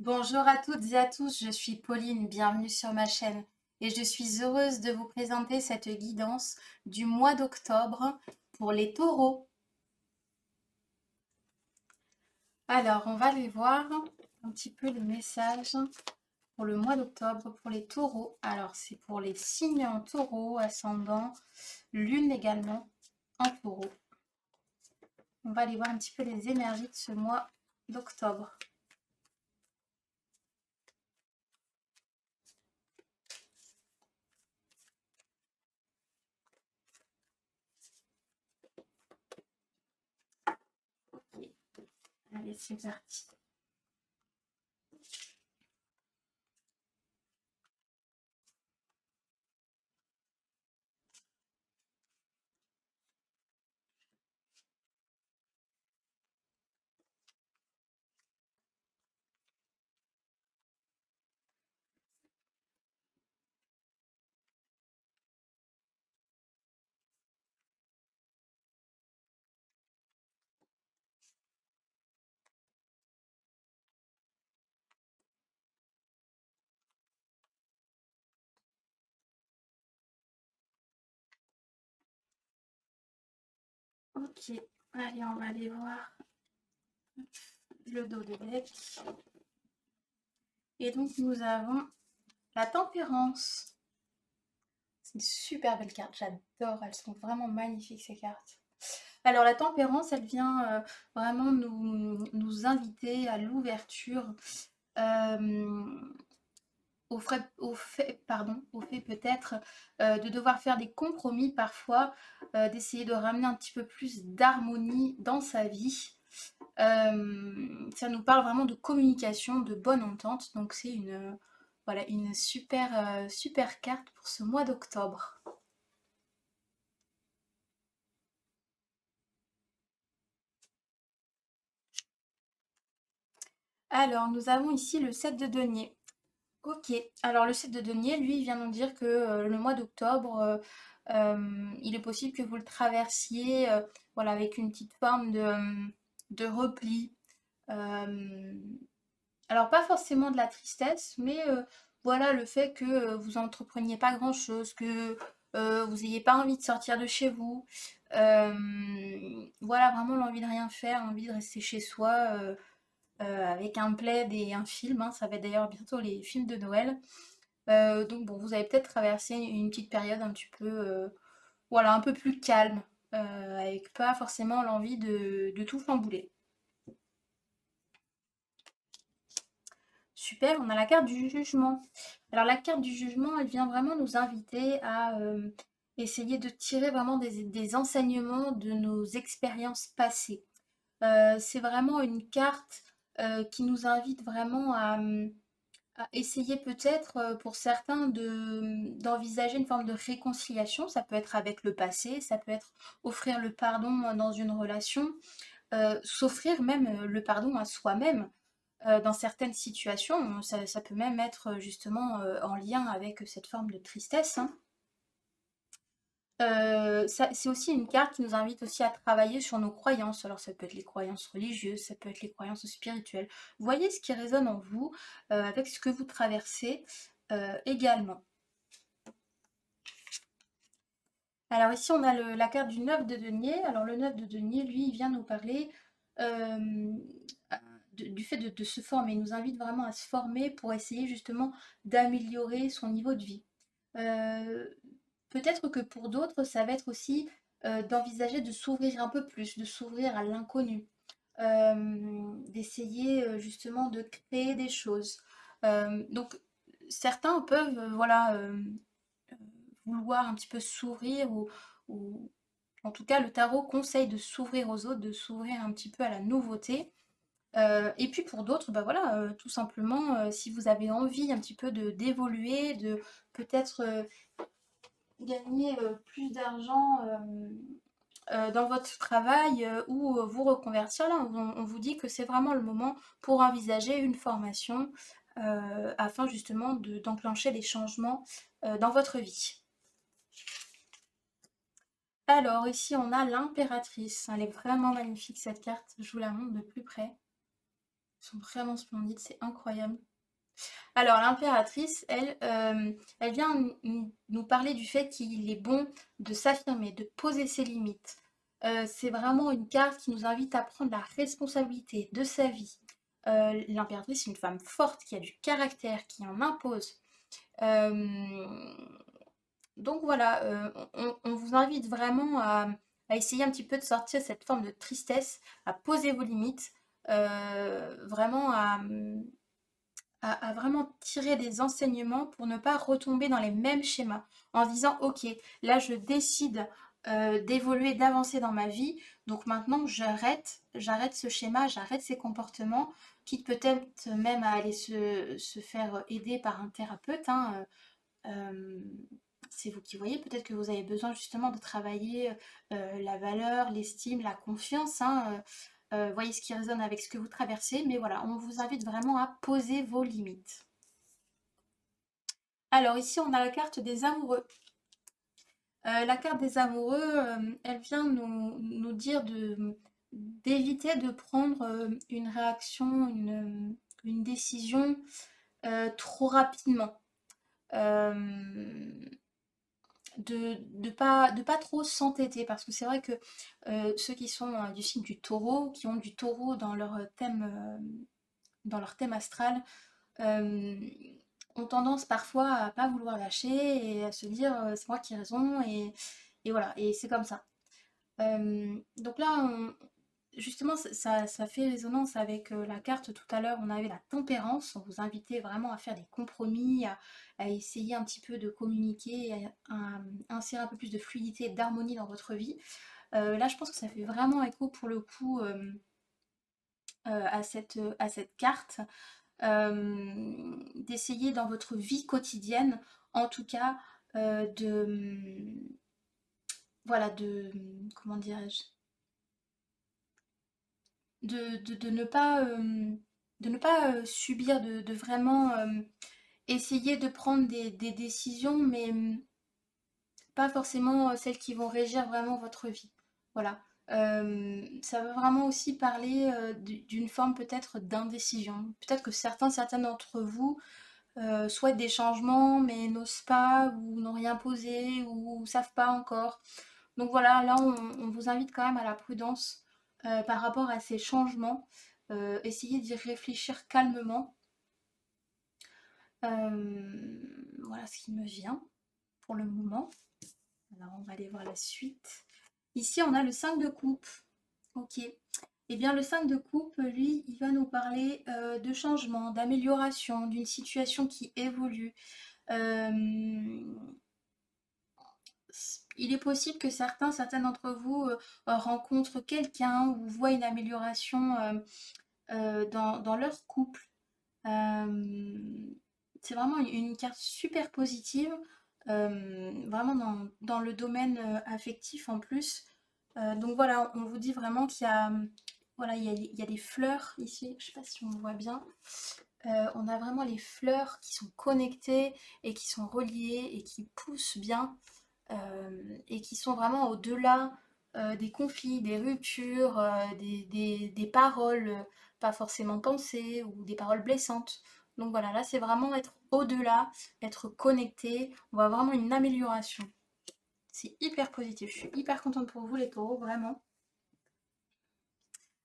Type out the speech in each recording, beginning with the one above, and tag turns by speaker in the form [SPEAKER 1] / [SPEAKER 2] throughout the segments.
[SPEAKER 1] Bonjour à toutes et à tous, je suis Pauline, bienvenue sur ma chaîne et je suis heureuse de vous présenter cette guidance du mois d'octobre pour les taureaux. Alors, on va aller voir un petit peu les messages pour le mois d'octobre pour les taureaux. Alors, c'est pour les signes en taureau, ascendant, lune également en taureau. On va aller voir un petit peu les énergies de ce mois d'octobre. Ok, allez, c'est parti. Ok, allez, on va aller voir le dos de deck. Et donc, nous avons la tempérance. C'est une super belle carte, j'adore. Elles sont vraiment magnifiques, ces cartes. Alors, la tempérance, elle vient vraiment nous inviter à l'ouverture, euh, au fait peut-être de devoir faire des compromis parfois, d'essayer de ramener un petit peu plus d'harmonie dans sa vie. Ça nous parle vraiment de communication, de bonne entente. Donc c'est voilà, une super carte pour ce mois d'octobre. Alors nous avons ici le 7 de denier. Ok, alors le 7 de denier, lui, il vient nous dire que le mois d'octobre, il est possible que vous le traversiez voilà, avec une petite forme de repli. Euh, Alors pas forcément de la tristesse, mais voilà le fait que vous entrepreniez pas grand-chose, que vous n'ayez pas envie de sortir de chez vous. Voilà vraiment l'envie de rien faire, l'envie de rester chez soi avec un plaid et un film, hein. Ça va être d'ailleurs bientôt les films de Noël. Donc bon, vous avez peut-être traversé une petite période un petit peu, voilà, un peu plus calme, avec pas forcément l'envie de tout chambouler. Super, on a la carte du jugement. Alors la carte du jugement, elle vient vraiment nous inviter à essayer de tirer vraiment des enseignements de nos expériences passées. C'est vraiment une carte qui nous invite vraiment à essayer peut-être pour certains d'envisager une forme de réconciliation. Ça peut être avec le passé, ça peut être offrir le pardon dans une relation, s'offrir même le pardon à soi-même dans certaines situations. Ça peut même être justement en lien avec cette forme de tristesse, hein. C'est aussi une carte qui nous invite aussi à travailler sur nos croyances. Alors ça peut être les croyances religieuses, ça peut être les croyances spirituelles. Voyez ce qui résonne en vous avec ce que vous traversez également. Alors ici on a la carte du 9 de denier. Alors le 9 de denier, lui, il vient nous parler euh, du fait de se former. Il nous invite vraiment à se former pour essayer justement d'améliorer son niveau de vie. Euh, Peut-être que pour d'autres, ça va être aussi d'envisager de s'ouvrir un peu plus, de s'ouvrir à l'inconnu, d'essayer justement de créer des choses. Donc certains peuvent, voilà, vouloir un petit peu s'ouvrir ou en tout cas le tarot conseille de s'ouvrir aux autres, de s'ouvrir un petit peu à la nouveauté. Et puis pour d'autres, bah voilà, tout simplement, si vous avez envie un petit peu d'évoluer, de peut-être gagner plus d'argent dans votre travail ou vous reconvertir, là, on vous dit que c'est vraiment le moment pour envisager une formation afin justement d'enclencher des changements dans votre vie. Alors ici on a l'impératrice, elle est vraiment magnifique cette carte, je vous la montre de plus près. Ils sont vraiment splendides, c'est incroyable. Alors l'impératrice, elle, elle vient nous parler du fait qu'il est bon de s'affirmer, de poser ses limites. C'est vraiment une carte qui nous invite à prendre la responsabilité de sa vie. L'impératrice, c'est une femme forte qui a du caractère, qui en impose. Euh, donc voilà, on vous invite vraiment à essayer un petit peu de sortir cette forme de tristesse, à poser vos limites, vraiment à vraiment tirer des enseignements pour ne pas retomber dans les mêmes schémas, en se disant, ok, là je décide d'évoluer, d'avancer dans ma vie, donc maintenant j'arrête ce schéma, j'arrête ces comportements, quitte peut-être même à aller se faire aider par un thérapeute, hein, euh, c'est vous qui voyez, peut-être que vous avez besoin justement de travailler la valeur, l'estime, la confiance, hein, voyez ce qui résonne avec ce que vous traversez, mais voilà, on vous invite vraiment à poser vos limites. Alors ici, on a la carte des amoureux. La carte des amoureux, elle vient nous dire d'éviter de prendre une réaction, une décision trop rapidement. Euh, de pas trop s'entêter parce que c'est vrai que ceux qui sont du signe du taureau, qui ont du taureau dans leur thème astral, euh, ont tendance parfois à pas vouloir lâcher et à se dire c'est moi qui ai raison et voilà, et c'est comme ça. Donc là, justement, ça fait résonance avec la carte tout à l'heure. On avait la tempérance. On vous invitait vraiment à faire des compromis, à essayer un petit peu de communiquer, à insérer un peu plus de fluidité et d'harmonie dans votre vie. Là, je pense que ça fait vraiment écho pour le coup à cette carte. D'essayer dans votre vie quotidienne, en tout cas, voilà, comment dirais-je, de ne pas, subir, de vraiment essayer de prendre des décisions, mais pas forcément celles qui vont régir vraiment votre vie. Voilà. Ça veut vraiment aussi parler d'une forme peut-être d'indécision. Peut-être que certaines d'entre vous souhaitent des changements mais n'osent pas ou n'ont rien posé ou savent pas encore. Donc voilà, là on vous invite quand même à la prudence par rapport à ces changements. Essayez d'y réfléchir calmement. Voilà ce qui me vient pour le moment. Alors on va aller voir la suite. Ici on a le 5 de coupe. Ok. Eh bien le 5 de coupe, lui, il va nous parler de changement, d'amélioration, d'une situation qui évolue. Euh, il est possible que certains d'entre vous rencontrent quelqu'un ou voient une amélioration dans leur couple. Euh, c'est vraiment une carte super positive, vraiment dans le domaine affectif en plus. Donc voilà, on vous dit vraiment qu'il y a, voilà, il y a des fleurs ici, je sais pas si on voit bien. On a vraiment les fleurs qui sont connectées et qui sont reliées et qui poussent bien et qui sont vraiment au-delà des conflits, des ruptures, des paroles pas forcément pensées ou des paroles blessantes. Donc voilà, là c'est vraiment être au-delà, être connecté, on voit vraiment une amélioration. C'est hyper positif, je suis hyper contente pour vous les taureaux, vraiment.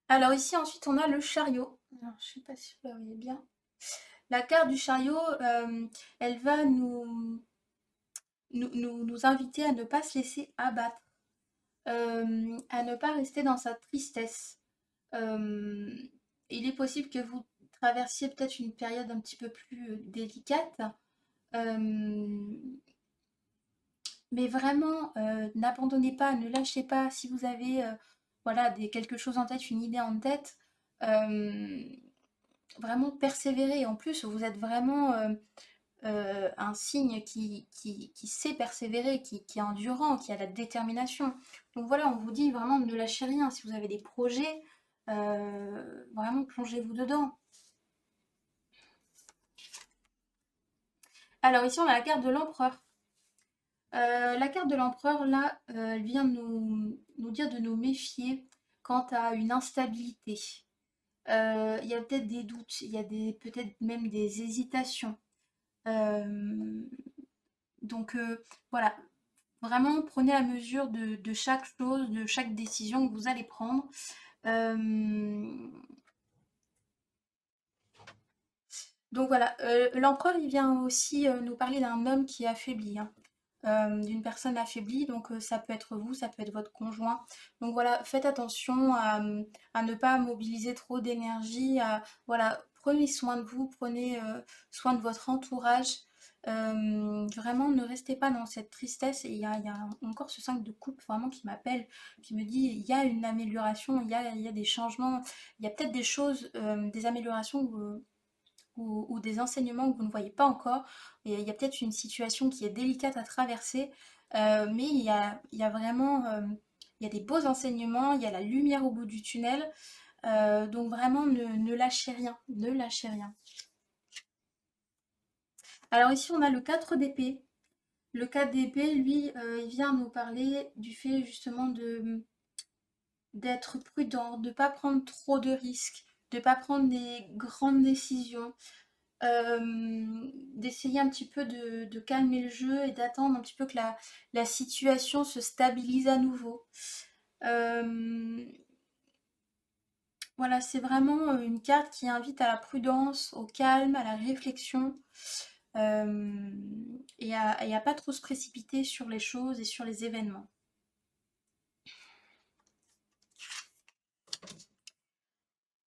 [SPEAKER 1] Alors ici ensuite on a le chariot. Alors, je sais pas si vous la voyez bien. La carte du chariot, elle va nous inviter à ne pas se laisser abattre, à ne pas rester dans sa tristesse. Euh, il est possible que vous traversiez peut-être une période un petit peu plus délicate, euh, mais vraiment, n'abandonnez pas, ne lâchez pas. Si vous avez voilà, quelque chose en tête, une idée en tête, euh, vraiment persévérer. En plus, vous êtes vraiment un signe qui sait persévérer, qui est endurant, qui a la détermination. Donc voilà, on vous dit vraiment ne lâchez rien. Si vous avez des projets, vraiment plongez-vous dedans. Alors ici, on a la carte de l'empereur. La carte de l'empereur, là, elle vient nous dire de nous méfier quant à une instabilité. Il y a peut-être des doutes, il y a peut-être même des hésitations. Euh, donc voilà, vraiment prenez la mesure de chaque chose, de chaque décision que vous allez prendre. Euh, donc voilà, l'empereur il vient aussi nous parler d'un homme qui est affaibli, hein, d'une personne affaiblie, donc ça peut être vous, ça peut être votre conjoint. Donc voilà, faites attention à ne pas mobiliser trop d'énergie, voilà, prenez soin de vous, prenez soin de votre entourage. Vraiment, ne restez pas dans cette tristesse. Et il y a encore ce 5 de coupe vraiment qui m'appelle, qui me dit il y a une amélioration, il y a des changements, il y a peut-être des choses, des améliorations ou des enseignements que vous ne voyez pas encore. Et il y a peut-être une situation qui est délicate à traverser, mais il y a vraiment il y a des beaux enseignements, il y a la lumière au bout du tunnel. Donc vraiment, ne lâchez rien, ne lâchez rien. Alors ici, on a le 4 d'épée. Le 4 d'épée, lui, il vient nous parler du fait justement d'être prudent, de ne pas prendre trop de risques, de ne pas prendre des grandes décisions, d'essayer un petit peu de calmer le jeu et d'attendre un petit peu que la situation se stabilise à nouveau. Euh, voilà, c'est vraiment une carte qui invite à la prudence, au calme, à la réflexion, euh, et à pas trop se précipiter sur les choses et sur les événements.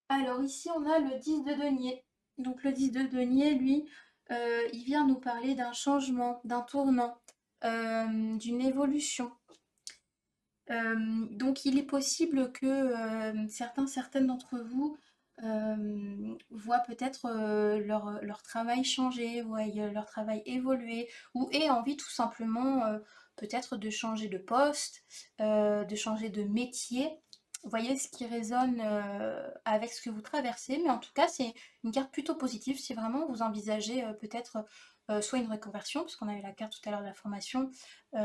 [SPEAKER 1] Alors ici, on a le 10 de denier. Donc le 10 de denier, lui, il vient nous parler d'un changement, d'un tournant, d'une évolution. Donc il est possible que certaines d'entre vous voient peut-être leur travail changer, voient leur travail évoluer, ou aient envie tout simplement peut-être de changer de poste, de changer de métier. Vous voyez ce qui résonne avec ce que vous traversez, mais en tout cas c'est une carte plutôt positive si vraiment vous envisagez peut-être soit une reconversion, puisqu'on avait la carte tout à l'heure de la formation,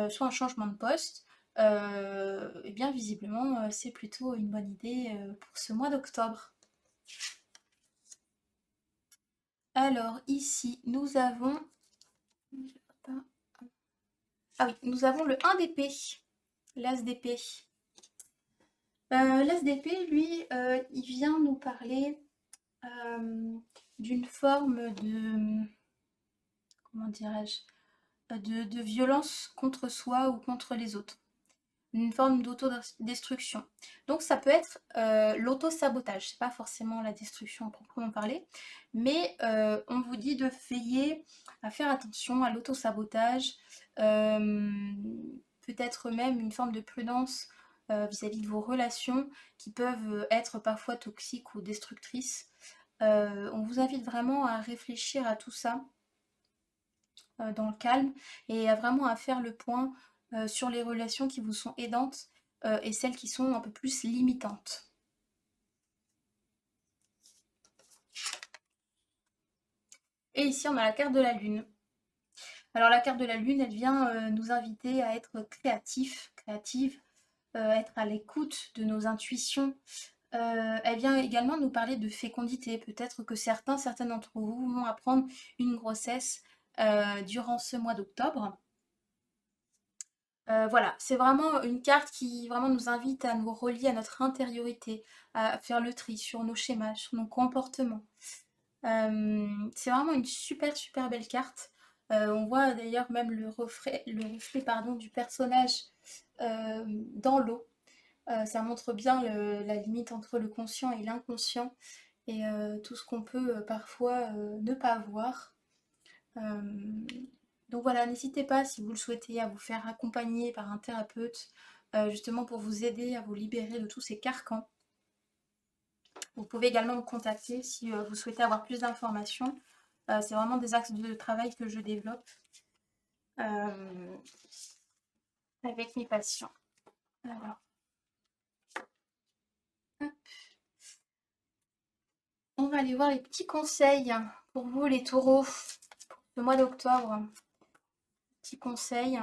[SPEAKER 1] soit un changement de poste. Eh bien, visiblement, c'est plutôt une bonne idée pour ce mois d'octobre. Alors, ici, nous avons... Ah oui, nous avons le 1 d'épée, l'as d'épée. L'as d'épée, lui, il vient nous parler euh, d'une forme de... Comment dirais-je? De violence contre soi ou contre les autres. Une forme d'autodestruction. Donc ça peut être l'auto-sabotage, c'est pas forcément la destruction à proprement parler, mais on vous dit de veiller à faire attention à l'auto-sabotage, euh, peut-être même une forme de prudence vis-à-vis de vos relations qui peuvent être parfois toxiques ou destructrices. On vous invite vraiment à réfléchir à tout ça dans le calme et vraiment à faire le point sur les relations qui vous sont aidantes et celles qui sont un peu plus limitantes. Et ici, on a la carte de la Lune. Alors la carte de la Lune, elle vient nous inviter à être créatifs, créatives, être à l'écoute de nos intuitions. Elle vient également nous parler de fécondité. Peut-être que certaines d'entre vous vont apprendre une grossesse durant ce mois d'octobre. Voilà, c'est vraiment une carte qui vraiment nous invite à nous relier à notre intériorité, à faire le tri sur nos schémas, sur nos comportements. C'est vraiment une super super belle carte. On voit d'ailleurs même le reflet pardon, du personnage dans l'eau. Ça montre bien la limite entre le conscient et l'inconscient et tout ce qu'on peut parfois ne pas voir. Euh, donc voilà, n'hésitez pas si vous le souhaitez à vous faire accompagner par un thérapeute, justement pour vous aider à vous libérer de tous ces carcans. Vous pouvez également me contacter si vous souhaitez avoir plus d'informations. C'est vraiment des axes de travail que je développe euh, avec mes patients. Alors, hop. On va aller voir les petits conseils pour vous les taureaux pour ce mois d'octobre. Petits conseils.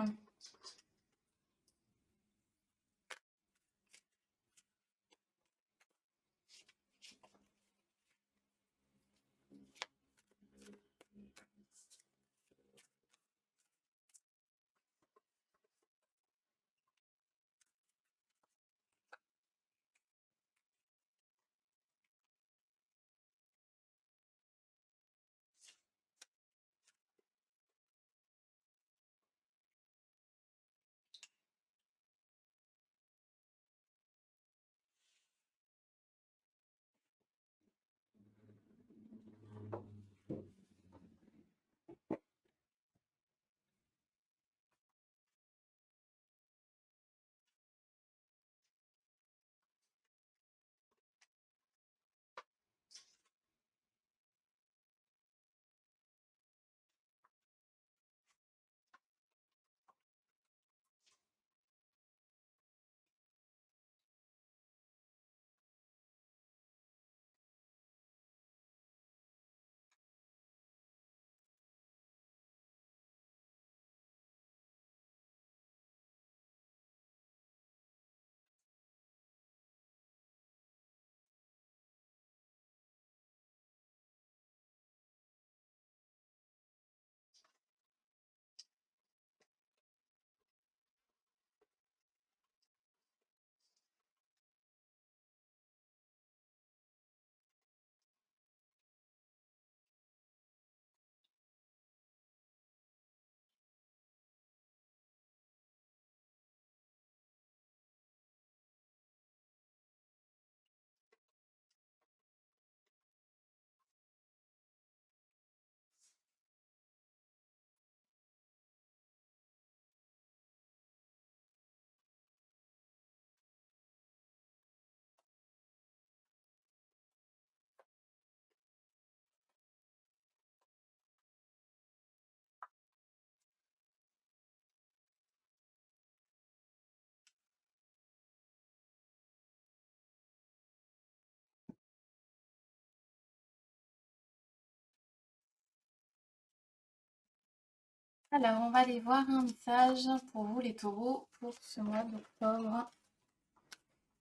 [SPEAKER 1] Alors, on va aller voir un message pour vous les taureaux pour ce mois d'octobre.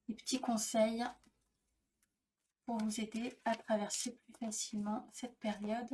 [SPEAKER 1] Des petits conseils pour vous aider à traverser plus facilement cette période.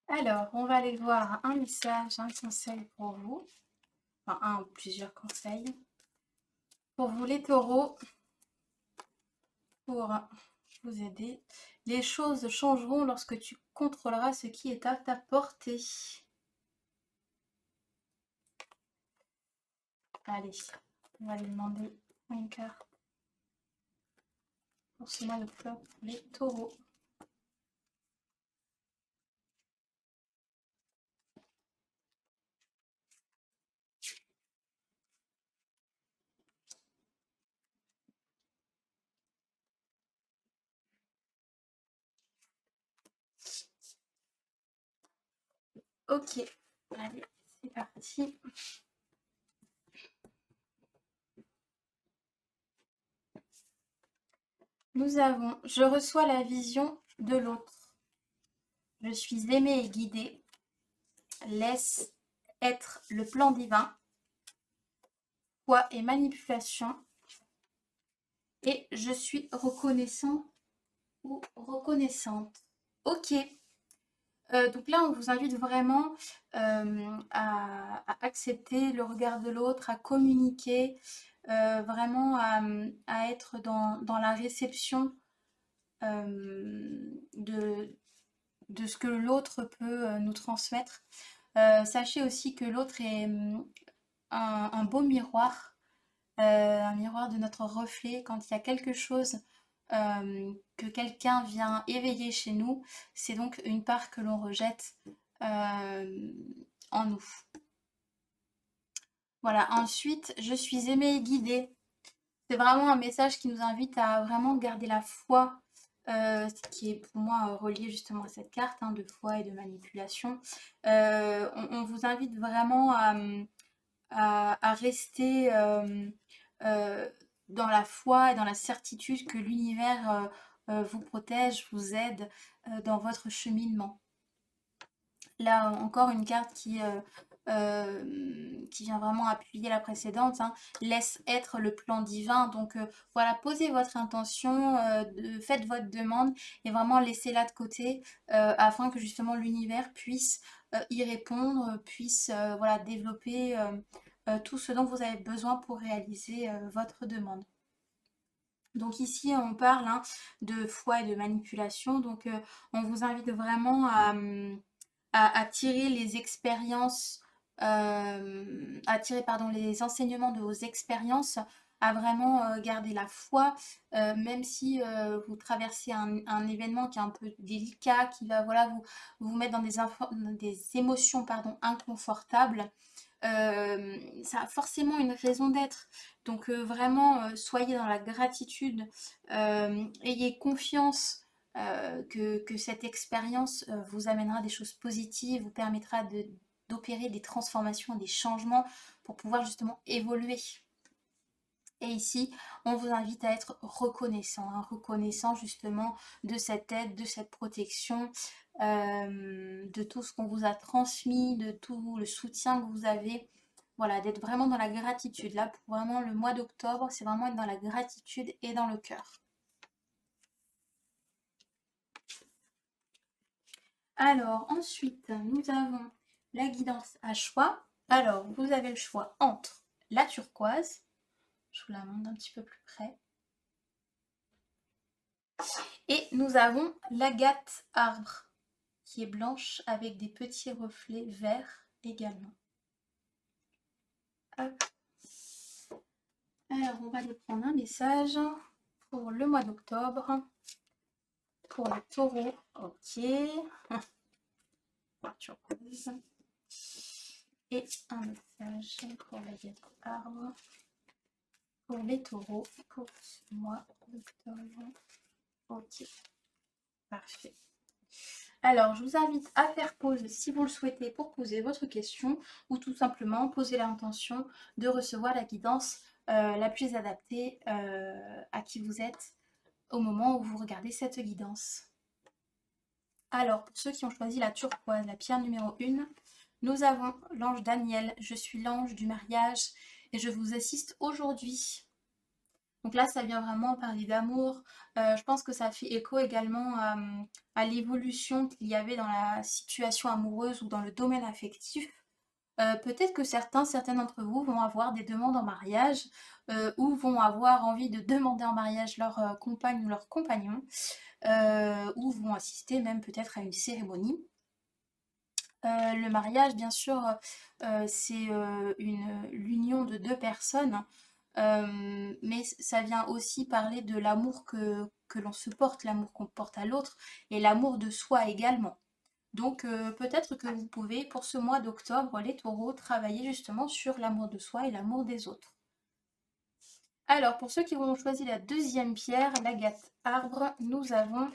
[SPEAKER 1] Alors, on va aller voir un message, un conseil pour vous. Enfin, un ou plusieurs conseils. Pour vous les taureaux, pour vous aider. Les choses changeront lorsque tu contrôleras ce qui est à ta portée. Allez, on va lui demander une carte pour ce mois d'octobre pour les taureaux. Ok, allez, c'est parti. Nous avons, je reçois la vision de l'autre. Je suis aimée et guidée. Laisse être le plan divin. Foi et manipulation. Et je suis reconnaissant ou reconnaissante. Ok. Donc là, on vous invite vraiment à accepter le regard de l'autre, à communiquer, vraiment à être dans la réception de ce que l'autre peut nous transmettre. Sachez aussi que l'autre est un beau miroir, un miroir de notre reflet. Quand il y a quelque chose que quelqu'un vient éveiller chez nous, c'est donc une part que l'on rejette en nous. Voilà, ensuite, je suis aimée et guidée. C'est vraiment un message qui nous invite à vraiment garder la foi, ce qui est pour moi relié justement à cette carte hein, de foi et de manipulation. On vous invite vraiment à rester dans la foi et dans la certitude que l'univers vous protège, vous aide dans votre cheminement. Là, encore une carte qui vient vraiment appuyer la précédente, hein. Laisse être le plan divin. Donc voilà, posez votre intention, faites votre demande et vraiment laissez-la de côté afin que justement l'univers puisse y répondre, puisse voilà, développer tout ce dont vous avez besoin pour réaliser votre demande. Donc ici, on parle hein, de foi et de manipulation. Donc on vous invite vraiment à tirer les expériences, à tirer pardon, les enseignements de vos expériences, à vraiment garder la foi, même si vous traversez un événement qui est un peu délicat, qui va voilà, vous mettre dans des émotions pardon, inconfortables. ça a forcément une raison d'être. Donc vraiment, soyez dans la gratitude, ayez confiance que cette expérience vous amènera des choses positives, vous permettra d'opérer des transformations, des changements pour pouvoir justement évoluer. Et ici, on vous invite à être reconnaissant, hein, reconnaissant justement de cette aide, de cette protection, de tout ce qu'on vous a transmis, de tout le soutien que vous avez. Voilà, d'être vraiment dans la gratitude. Là, pour vraiment le mois d'octobre, c'est vraiment être dans la gratitude et dans le cœur. Alors, ensuite, nous avons la guidance à choix. Alors, vous avez le choix entre la turquoise, je vous la montre un petit peu plus près, et nous avons l'agate arbre, qui est blanche avec des petits reflets verts également. Hop. Alors, on va aller prendre un message pour le mois d'octobre. Pour les taureaux, ok. Turquoise. Et un message pour l'agate arbre. Pour les taureaux, pour ce mois d'octobre. Ok, parfait. Alors, je vous invite à faire pause si vous le souhaitez pour poser votre question ou tout simplement poser l'intention de recevoir la guidance la plus adaptée à qui vous êtes au moment où vous regardez cette guidance. Alors, pour ceux qui ont choisi la turquoise, la pierre numéro 1, nous avons l'ange Daniel. Je suis l'ange du mariage et je vous assiste aujourd'hui. Donc là, ça vient vraiment parler d'amour. Je pense que ça fait écho également à l'évolution qu'il y avait dans la situation amoureuse ou dans le domaine affectif. Peut-être que certains d'entre vous vont avoir des demandes en mariage ou vont avoir envie de demander en mariage leur compagne ou leur compagnon ou vont assister même peut-être à une cérémonie. Le mariage, bien sûr, c'est l'union de deux personnes. Mais ça vient aussi parler de l'amour que l'on se porte, l'amour qu'on porte à l'autre et l'amour de soi également. Donc peut-être que vous pouvez, pour ce mois d'octobre, les taureaux, travailler justement sur l'amour de soi et l'amour des autres. Alors, pour ceux qui vont choisir la deuxième pierre, l'agate arbre, nous avons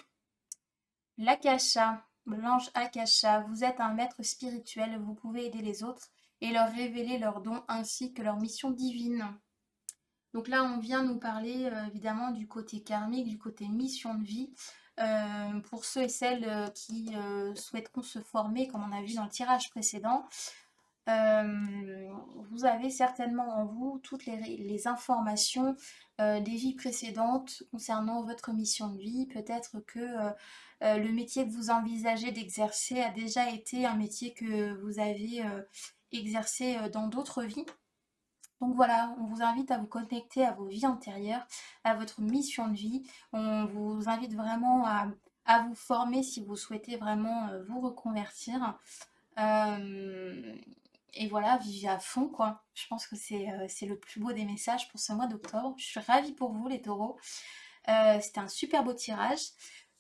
[SPEAKER 1] l'akasha, l'ange akasha. Vous êtes un maître spirituel, vous pouvez aider les autres et leur révéler leurs dons ainsi que leur mission divine. Donc là, on vient nous parler évidemment du côté karmique, du côté mission de vie. Pour ceux et celles qui souhaiteront se former, comme on a vu dans le tirage précédent, vous avez certainement en vous toutes les informations des vies précédentes concernant votre mission de vie. Peut-être que le métier que vous envisagez d'exercer a déjà été un métier que vous avez exercé dans d'autres vies. Donc voilà, on vous invite à vous connecter à vos vies antérieures, à votre mission de vie. On vous invite vraiment à vous former si vous souhaitez vraiment vous reconvertir. Euh, et voilà, vivez à fond, quoi. Je pense que c'est le plus beau des messages pour ce mois d'octobre. Je suis ravie pour vous, les taureaux. C'était un super beau tirage.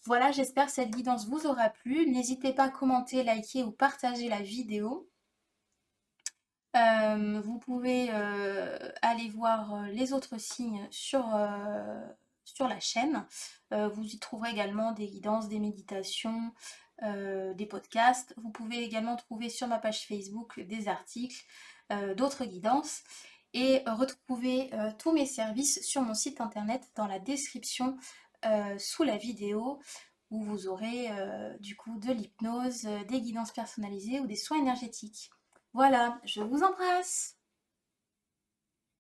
[SPEAKER 1] Voilà, j'espère que cette guidance vous aura plu. N'hésitez pas à commenter, liker ou partager la vidéo. Vous pouvez aller voir les autres signes sur la chaîne. Vous y trouverez également des guidances, des méditations, des podcasts. Vous pouvez également trouver sur ma page Facebook des articles, d'autres guidances et retrouver tous mes services sur mon site internet dans la description sous la vidéo où vous aurez du coup de l'hypnose, des guidances personnalisées ou des soins énergétiques. Voilà, je vous embrasse.